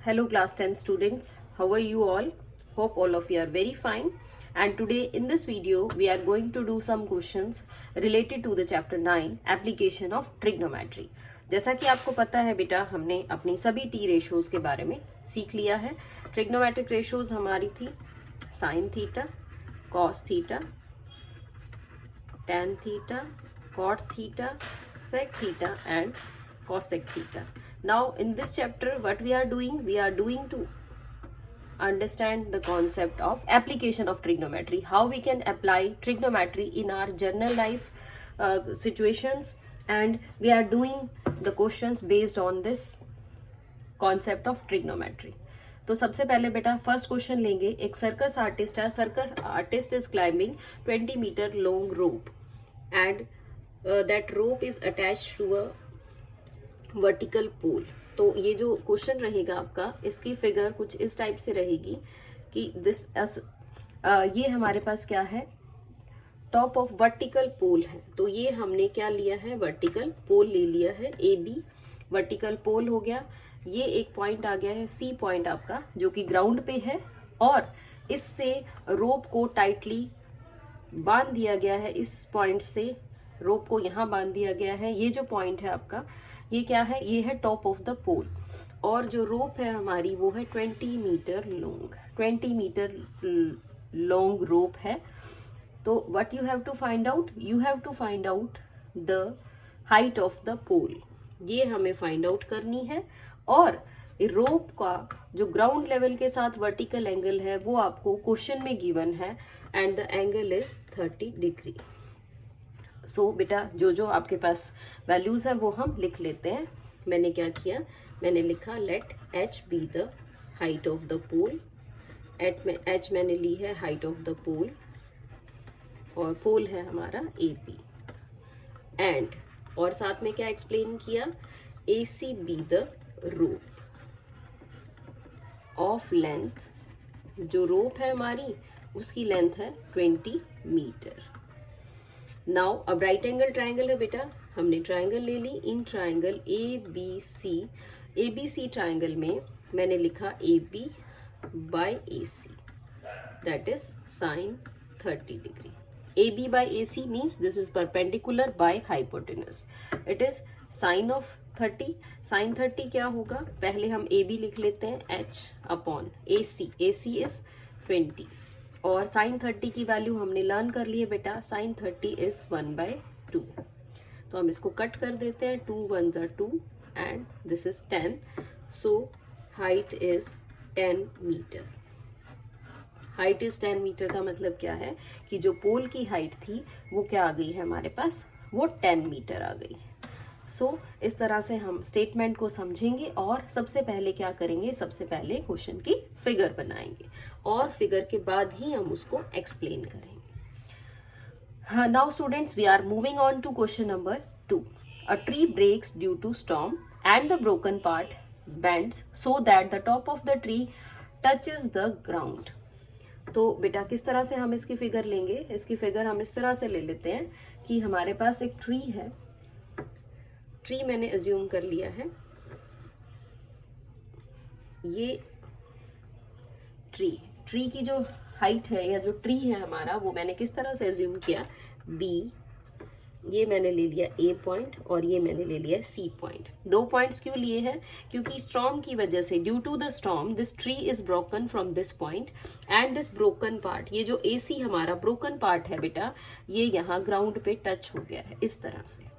Hello class 10 students, how are you all? Hope all of you are very fine. And today in this video we are going to do some questions related to the chapter 9 application of trigonometry. जैसा कि आपको पता है बेटा, हमने अपनी सभी T ratios के बारे में सीख लिया है. ट्रिग्नोमेट्रिक रेशियोज हमारी थी sine theta, cos theta, tan theta, cot theta, sec theta and cosec theta. Now in this chapter what we are doing to understand the concept of application of trigonometry, how we can apply trigonometry in our general life situations, and we are doing the questions based on this concept of trigonometry. तो सबसे पहले बेटा first question लेंगे. एक circus artist है. Circus artist is climbing 20 metre long rope and that rope is attached to a vertical pole. तो ये जो क्वेश्चन रहेगा आपका, इसकी फिगर कुछ इस टाइप से रहेगी कि दिस ये हमारे पास क्या है, टॉप ऑफ वर्टिकल पोल है. तो ये हमने क्या लिया है, वर्टिकल पोल ले लिया है. ए बी वर्टिकल पोल हो गया. ये एक पॉइंट आ गया है सी पॉइंट आपका, जो कि ग्राउंड पे है, और इससे रोप को टाइटली बांध दिया गया है. इस पॉइंट से रोप को यहाँ बांध दिया गया है. ये जो पॉइंट है आपका, ये क्या है, ये है टॉप ऑफ द पोल. और जो रोप है हमारी वो है 20 metre long. 20 metre long rope है. तो what you have to find out, you have to find out the height of the pole. ये हमें फाइंड आउट करनी है. और रोप का जो ग्राउंड लेवल के साथ वर्टिकल एंगल है वो आपको क्वेश्चन में गिवन है, and the angle is 30 degree. So बेटा जो आपके पास वैल्यूज है वो हम लिख लेते हैं. मैंने क्या किया, मैंने लिखा let H be the height of the pole. H मैंने ली है हाइट ऑफ द पोल, और पोल है हमारा ए बी. एंड और साथ में क्या एक्सप्लेन किया, A C B the rope of length. जो रोप है हमारी उसकी लेंथ है 20 मीटर. नाउ अब राइट एंगल ट्राइंगल है बेटा, हमने ट्राइंगल ले ली. In triangle A B C triangle में मैंने लिखा A B by A C, that is sine 30 degree. AB by AC means this is perpendicular by hypotenuse. It is sin of 30. Sin 30 क्या होगा, पहले हम AB लिख लेते हैं H upon AC. AC is 20. और sin 30 की वैल्यू हमने लर्न कर ली है बेटा. sin 30 is 1/2. तो हम इसको कट कर देते हैं. 2 1s are 2 and this is 10. So height is 10 metre. Height is 10 metre का मतलब क्या है कि जो पोल की हाइट थी वो क्या आ गई है हमारे पास, वो 10 मीटर आ गई. सो इस तरह से हम स्टेटमेंट को समझेंगे, और सबसे पहले क्या करेंगे, सबसे पहले क्वेश्चन की फिगर बनाएंगे, और फिगर के बाद ही हम उसको एक्सप्लेन करेंगे. Now students, we are moving on to question number 2. A tree breaks due to storm and the broken part bends so that the top of the tree touches the ground. तो बेटा किस तरह से हम इसकी figure लेंगे, इसकी figure हम इस तरह से ले लेते हैं कि हमारे पास एक ट्री है. ट्री मैंने अज्यूम कर लिया है. ये ट्री की जो हाइट है या जो ट्री है हमारा, वो मैंने किस तरह से अज्यूम किया, बी. ये मैंने ले लिया ए पॉइंट, और ये मैंने ले लिया सी पॉइंट. 2 पॉइंट्स क्यों लिए हैं, क्योंकि स्टॉर्म की वजह से, due to the storm this tree is broken from this point, and this broken part, ये जो ए सी हमारा ब्रोकन पार्ट है बेटा, ये यहाँ ग्राउंड पे टच हो गया है इस तरह से.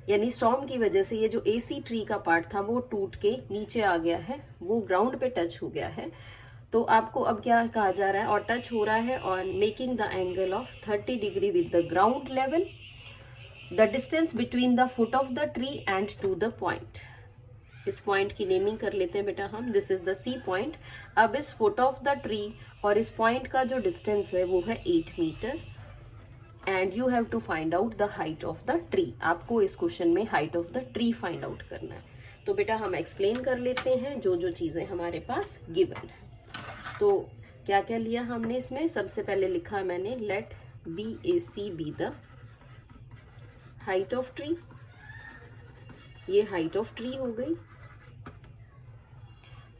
यानी स्टॉर्म की वजह से ये जो ए सी ट्री का पार्ट था वो टूट के नीचे आ गया है, वो ग्राउंड पे टच हो गया है. तो आपको अब क्या कहा जा रहा है, और टच हो रहा है और making the angle of 30 degree with the ground level. The distance between the foot of the tree and to the point. इस पॉइंट की नेमिंग कर लेते हैं बेटा हम, this is the C point. अब इस फुट ऑफ द ट्री और इस पॉइंट का जो डिस्टेंस है वो है 8 metre, and you have to find out the height of the tree. आपको इस क्वेश्चन में height of the tree find out करना है. तो बेटा हम एक्सप्लेन कर लेते हैं जो चीजें हमारे पास गिवन है. तो क्या क्या लिया हमने इसमें, सबसे पहले लिखा मैंने let B A C B the height of tree. ये हाइट ऑफ ट्री हो गई.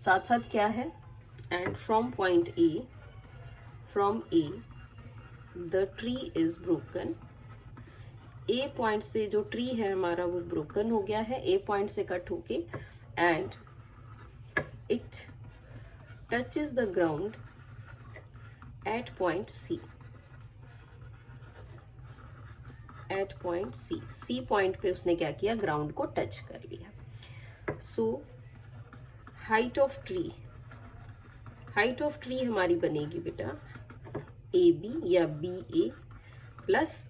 साथ साथ क्या है, and from point A, from A the tree is broken. A point से जो ट्री है हमारा वो ब्रोकन हो गया है, ए पॉइंट से कट होके, and it touches the ground at point C, at point C, C point पे उसने क्या किया, ग्राउंड को टच कर लिया। So height of tree, height of tree हमारी बनेगी बेटा ए बी या B A plus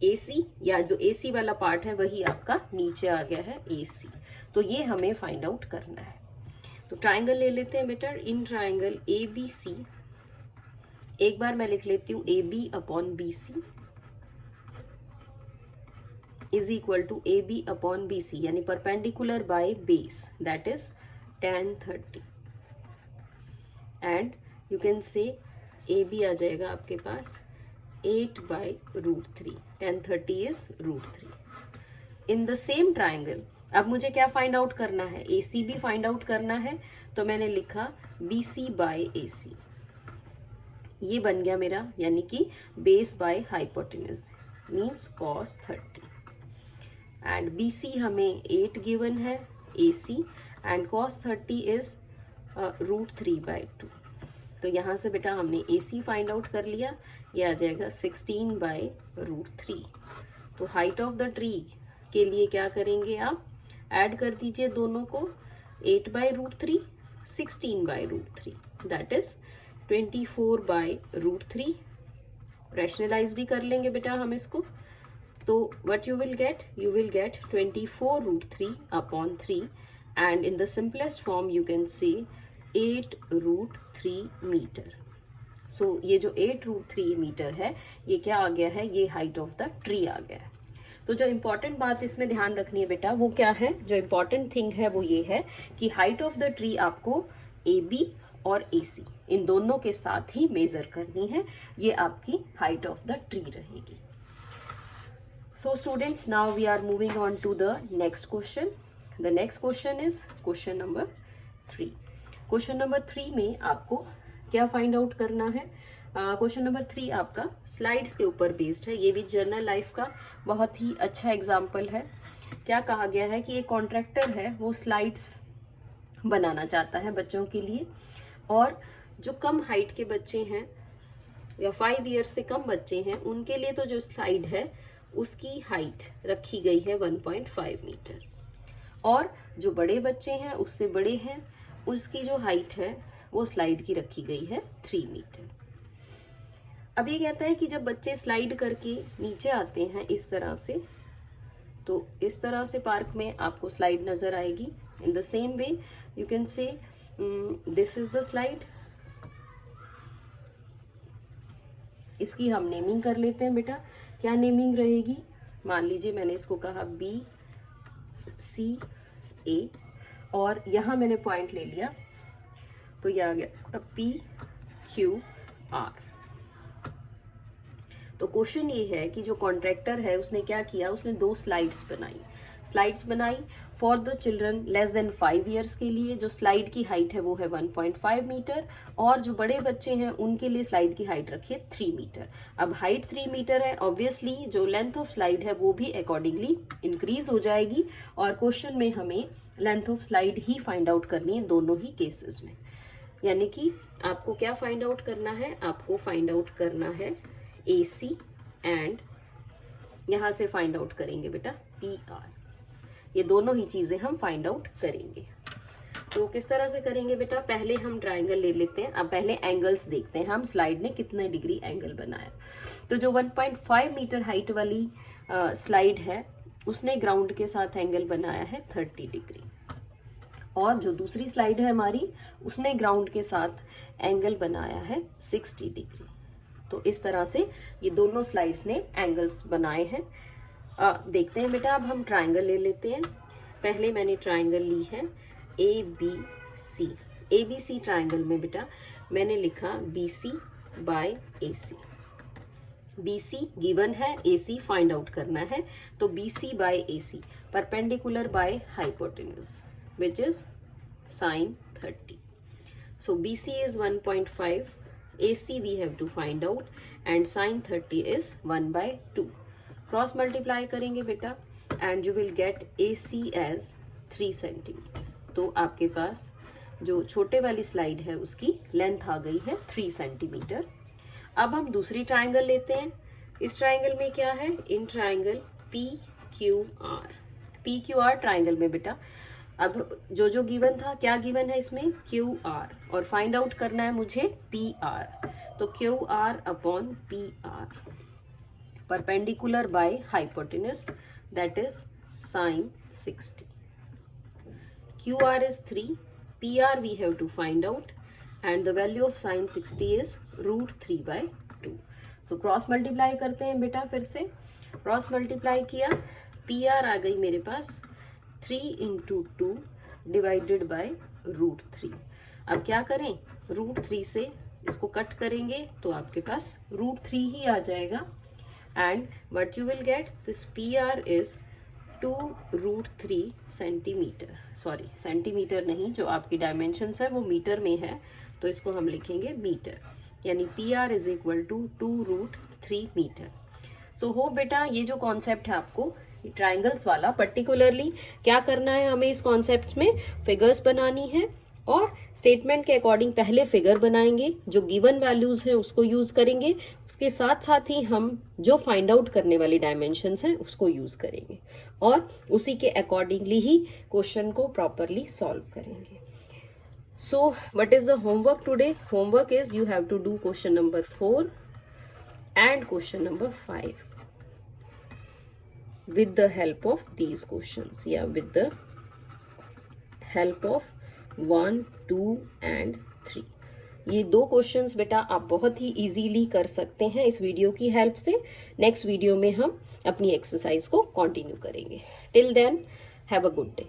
A C, या जो ए सी वाला पार्ट है वही आपका नीचे आ गया है ए सी। तो ये हमें फाइंड आउट करना है। तो ट्राइंगल ले लेते हैं बेटा। इन ट्राइंगल ए बी सी, एक बार मैं लिख लेती हूं A B upon B C is equal to A B upon B C, यानी perpendicular by base, that is tan 30, and you can say A B आ जाएगा आपके पास 8/√3, tan 30 is √3। In the same triangle अब मुझे क्या find out करना है, ए सी भी फाइंड आउट करना है। तो मैंने लिखा बी सी बाय ए सी, ये बन गया मेरा, यानी कि base by hypotenuse means cos 30, and B C हमें 8 गिवन है, A C and cos 30 is √3/2। तो यहाँ से बेटा हमने ए सी फाइंड आउट कर लिया, ये आ जाएगा 16/√3। तो हाइट ऑफ द ट्री के लिए क्या करेंगे आप, ऐड कर दीजिए दोनों को, 8/√3 16/√3, दैट इज 24/√3। रैशनलाइज भी कर लेंगे बेटा हम इसको। तो what you will get, you will get 24√3/3, and in the simplest form you can say 8√3 metre. सो ये जो 8√3 मीटर है ये क्या आ गया है, ये हाइट ऑफ द ट्री आ गया है। तो जो इम्पोर्टेंट बात इसमें ध्यान रखनी है बेटा वो क्या है, जो इम्पोर्टेंट थिंग है वो ये है कि हाइट ऑफ द ट्री आपको ए बी और ए सी इन दोनों के साथ ही मेजर करनी है, ये आपकी हाइट ऑफ द ट्री रहेगी। So students, now we are moving on to the next question. The next question is question number 3। Question number 3 में आपको क्या फाइंड आउट करना है, क्वेश्चन नंबर 3 आपका स्लाइड्स के ऊपर बेस्ड है। ये भी जर्नल लाइफ का बहुत ही अच्छा एग्जाम्पल है। क्या कहा गया है कि एक कॉन्ट्रैक्टर है, वो स्लाइड्स बनाना चाहता है बच्चों के लिए, और जो कम हाइट के बच्चे हैं या 5 ईयर्स से कम बच्चे हैं उनके लिए तो जो स्लाइड है उसकी हाइट रखी गई है 1.5 मीटर, और जो बड़े बच्चे हैं उससे बड़े हैं उसकी जो हाइट है वो स्लाइड की रखी गई है 3 मीटर। अब ये कहता है कि जब बच्चे स्लाइड करके नीचे आते हैं इस तरह से, तो इस तरह से पार्क में आपको स्लाइड नजर आएगी। इन the same way you can से दिस इज द स्लाइड। इसकी हम नेमिंग कर लेते हैं बेटा। क्या नेमिंग रहेगी, मान लीजिए मैंने इसको कहा बी सी ए, और यहां मैंने पॉइंट ले लिया तो यह आ गया पी क्यू आर। तो क्वेश्चन ये है कि जो कॉन्ट्रैक्टर है उसने क्या किया, उसने 2 स्लाइड्स बनाई for the children less than 5 years के लिए। जो स्लाइड की हाइट है वो है 1.5 मीटर, और जो बड़े बच्चे हैं उनके लिए स्लाइड की हाइट रखिए 3 मीटर। अब हाइट 3 मीटर है, ऑब्वियसली जो लेंथ ऑफ स्लाइड है वो भी अकॉर्डिंगली इंक्रीज हो जाएगी, और क्वेश्चन में हमें length of slide he find out करनी है दोनों ही केसेस में। यानी कि आपको क्या फाइंड आउट करना है, आपको फाइंड आउट करना है ए सी, एंड यहां से फाइंड आउट करेंगे बेटा पी आर। ये दोनों ही चीजें हम फाइंड आउट करेंगे। तो किस तरह से करेंगे बेटा, पहले हम ट्राइंगल ले लेते हैं। अब पहले एंगल्स देखते हैं हम, स्लाइड ने कितने डिग्री एंगल बनाया। तो जो 1.5 मीटर हाइट वाली स्लाइड है उसने ग्राउंड के साथ एंगल बनाया है 30 डिग्री, और जो दूसरी स्लाइड है हमारी उसने ग्राउंड के साथ एंगल बनाया है 60 डिग्री। तो इस तरह से ये दोनों स्लाइड्स ने एंगल्स बनाए हैं। देखते हैं बेटा, अब हम ट्राइंगल ले लेते हैं। पहले मैंने ट्राइंगल ली है A B C. A B C triangle में बेटा मैंने लिखा B C by A C. B C given है, ए सी फाइंड आउट करना है। तो B C by A C perpendicular by hypotenuse which is sin 30। So BC is 1.5, AC we have to find out, and sin 30 is 1/2. Cross multiply करेंगे बेटा and you will get AC as 3 centimetre. तो आपके पास जो छोटे वाली slide है उसकी length आ गई है 3 सेंटीमीटर. अब हम दूसरी ट्राइंगल लेते हैं. इस ट्राइंगल में क्या है? In triangle PQR. PQR triangle में बेटा अब जो गिवन था, क्या गिवन है इसमें? QR, और फाइंड आउट करना है मुझे PR. तो QR upon PR, perpendicular by hypotenuse, that is sin 60. QR is 3, PR we have to find out, and the value of sin 60 is √3/2. तो क्रॉस मल्टीप्लाई करते हैं बेटा. फिर से क्रॉस मल्टीप्लाई किया, PR आ गई मेरे पास 3 × 2 डिवाइडेड बाय √3. अब क्या करें? √3 से इसको कट करेंगे तो आपके पास √3 ही आ जाएगा. And what you will gate, this PR is 2√3 centimetre. Sorry, centimetre नहीं, जो आपकी डायमेंशंस है वो मीटर में है, तो इसको हम लिखेंगे मीटर. यानी PR is equal to 2√3 metre. So हो बेटा, ये जो कॉन्सेप्ट है आपको ट्राइंगल्स वाला, पर्टिकुलरली क्या करना है हमें इस कॉन्सेप्ट में? फिगर्स बनानी है, और स्टेटमेंट के अकॉर्डिंग पहले फिगर बनाएंगे, जो गिवन वैल्यूज हैं उसको यूज करेंगे, उसके साथ साथ ही हम जो फाइंड आउट करने वाली डायमेंशंस हैं उसको यूज करेंगे, और उसी के अकॉर्डिंगली ही क्वेश्चन को प्रॉपरली सॉल्व करेंगे. So what is the homework today? Homework is you have to do question number 4 and question number 5 with the help of these questions, with the help of 1, 2 and 3. ये 2 questions बेटा आप बहुत ही easily कर सकते हैं इस video की help से. नेक्स्ट वीडियो में हम अपनी एक्सरसाइज को कंटिन्यू करेंगे. Till then have a good day.